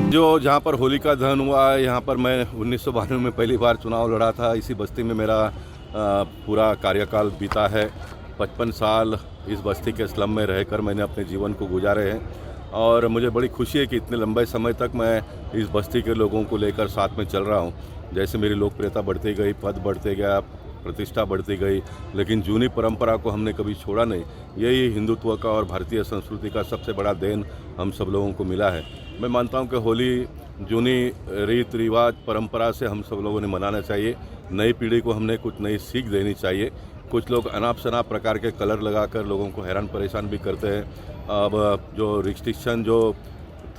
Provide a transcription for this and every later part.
जो जहाँ पर होलिका दहन हुआ है, यहाँ पर मैं 1992 में पहली बार चुनाव लड़ा था। इसी बस्ती में मेरा पूरा कार्यकाल बीता है। 55 साल इस बस्ती के स्लम में रहकर मैंने अपने जीवन को गुजारे हैं और मुझे बड़ी खुशी है कि इतने लंबे समय तक मैं इस बस्ती के लोगों को लेकर साथ में चल रहा हूँ। जैसे मेरी लोकप्रियता बढ़ती गई, पद बढ़ते गया, प्रतिष्ठा बढ़ती गई, लेकिन जूनी परंपरा को हमने कभी छोड़ा नहीं। यही हिंदुत्व का और भारतीय संस्कृति का सबसे बड़ा देन हम सब लोगों को मिला है। मैं मानता हूं कि होली जूनी रीत रिवाज परंपरा से हम सब लोगों ने मनाना चाहिए। नई पीढ़ी को हमने कुछ नई सीख देनी चाहिए। कुछ लोग अनाप शनाप प्रकार के कलर लगाकर लोगों को हैरान परेशान भी करते हैं। अब जो रिस्ट्रिक्शन जो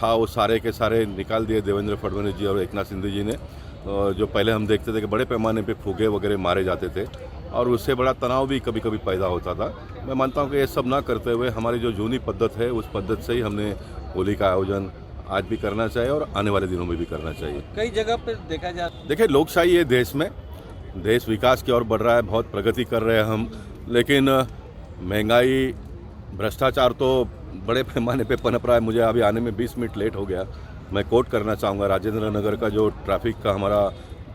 था वो सारे के सारे निकाल दिए देवेंद्र फडणवीस जी और एकनाथ शिंदे जी ने। जो पहले हम देखते थे कि बड़े पैमाने पे फुगे वगैरह मारे जाते थे और उससे बड़ा तनाव भी कभी कभी पैदा होता था। मैं मानता हूं कि ये सब ना करते हुए हमारी जो जूनी पद्धत है उस पद्धत से ही हमने होली का आयोजन आज भी करना चाहिए और आने वाले दिनों में भी करना चाहिए। कई जगह पर देखा जाए, देखिए लोकशाही है देश में, देश विकास की ओर बढ़ रहा है, बहुत प्रगति कर रहे हैं हम, लेकिन महंगाई भ्रष्टाचार तो बड़े पैमाने पे पनप रहा है। मुझे अभी आने में 20 मिनट लेट हो गया। मैं कोट करना चाहूँगा राजेंद्र नगर का जो ट्रैफिक का हमारा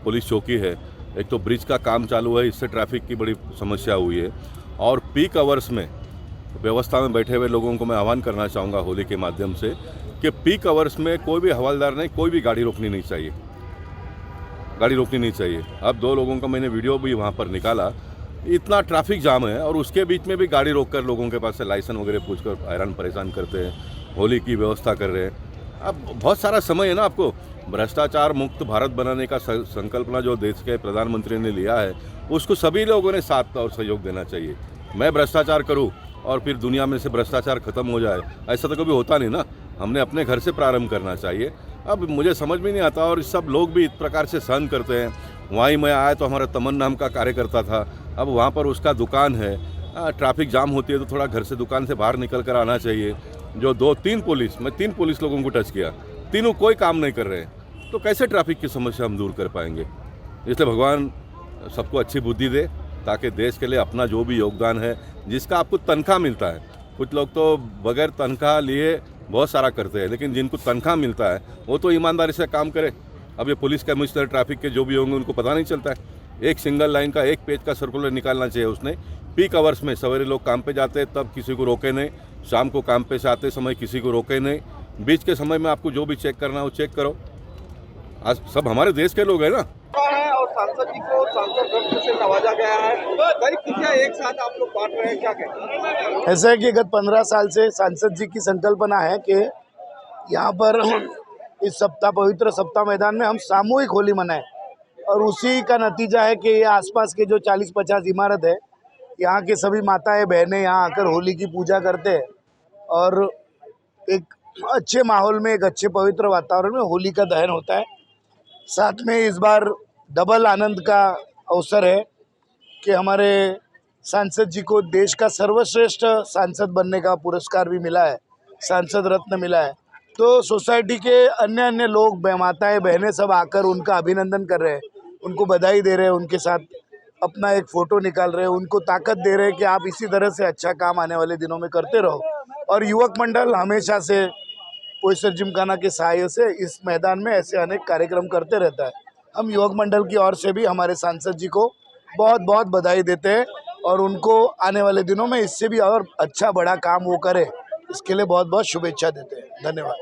पुलिस चौकी है, एक तो ब्रिज का काम चालू है, इससे ट्रैफिक की बड़ी समस्या हुई है। और पीक आवर्स में व्यवस्था में बैठे हुए लोगों को मैं आह्वान करना चाहूँगा होली के माध्यम से कि पीक आवर्स में कोई भी हवलदार नहीं, कोई भी गाड़ी रोकनी नहीं चाहिए, गाड़ी रोकनी नहीं चाहिए। अब 2 लोगों का मैंने वीडियो भी वहाँ पर निकाला। इतना ट्रैफिक जाम है और उसके बीच में भी गाड़ी रोककर लोगों के पास से लाइसेंस वगैरह पूछकर हैरान परेशान करते हैं, होली की व्यवस्था कर रहे हैं। अब बहुत सारा समय है ना, आपको भ्रष्टाचार मुक्त भारत बनाने का संकल्पना जो देश के प्रधानमंत्री ने लिया है उसको सभी लोगों ने साथ और सहयोग देना चाहिए। मैं भ्रष्टाचार करूं और फिर दुनिया में से भ्रष्टाचार खत्म हो जाए, ऐसा तो कभी होता नहीं ना। हमने अपने घर से प्रारंभ करना चाहिए। अब मुझे समझ में नहीं आता और सब लोग भी इस प्रकार से सहन करते हैं। वहीं मैं आया तो हमारा तमन नाम का कार्यकर्ता था, अब वहाँ पर उसका दुकान है। ट्रैफिक जाम होती है तो थोड़ा घर से दुकान से बाहर निकल कर आना चाहिए। जो 2-3 पुलिस, मैं 3 पुलिस लोगों को टच किया, तीनों कोई काम नहीं कर रहे हैं, तो कैसे ट्रैफिक की समस्या हम दूर कर पाएंगे। इसलिए भगवान सबको अच्छी बुद्धि दे ताकि देश के लिए अपना जो भी योगदान है, जिसका आपको तनख्वाह मिलता है, कुछ लोग तो बगैर तनख्वाह लिए बहुत सारा करते हैं, लेकिन जिनको तनख्वाह मिलता है वो तो ईमानदारी से काम करे। अब ये पुलिस कमिश्नर ट्रैफिक के जो भी होंगे उनको पता नहीं चलता है। एक सिंगल लाइन का 1 पेज का सर्कुलर निकालना चाहिए उसने। पीक आवर्स में सवेरे लोग काम पे जाते हैं तब किसी को रोके नहीं, शाम को काम पे से आते समय किसी को रोके नहीं, बीच के समय में आपको जो भी चेक करना हो चेक करो। आज सब हमारे देश के लोग हैं ना। और सांसद जी को सांसद रत्न से नवाजा गया है, कई खुशियां एक साथ आप लोग बांट रहे हैं, क्या कहते हैं? ऐसा है कि गत 15 साल से सांसद जी की संकल्पना है कि यहाँ पर इस सप्ताह, पवित्र सप्ताह मैदान में हम सामूहिक होली मनाएं और उसी का नतीजा है कि ये आसपास के जो 40-50 इमारत है, यहाँ के सभी माताएं बहनें यहाँ आकर होली की पूजा करते हैं और एक अच्छे माहौल में, एक अच्छे पवित्र वातावरण में होली का दहन होता है। साथ में इस बार डबल आनंद का अवसर है कि हमारे सांसद जी को देश का सर्वश्रेष्ठ सांसद बनने का पुरस्कार भी मिला है, सांसद रत्न मिला है। तो सोसाइटी के अन्य लोग, माताएं बहनें सब आकर उनका अभिनंदन कर रहे हैं, उनको बधाई दे रहे हैं, उनके साथ अपना एक फ़ोटो निकाल रहे हैं, उनको ताकत दे रहे हैं कि आप इसी तरह से अच्छा काम आने वाले दिनों में करते रहो। और युवक मंडल हमेशा से पोईसर जिमखाना के सहायता से इस मैदान में ऐसे अनेक कार्यक्रम करते रहता है। हम युवक मंडल की ओर से भी हमारे सांसद जी को बहुत बहुत बधाई देते हैं और उनको आने वाले दिनों में इससे भी और अच्छा बड़ा काम वो करे, इसके लिए बहुत बहुत शुभेच्छा देते हैं। धन्यवाद।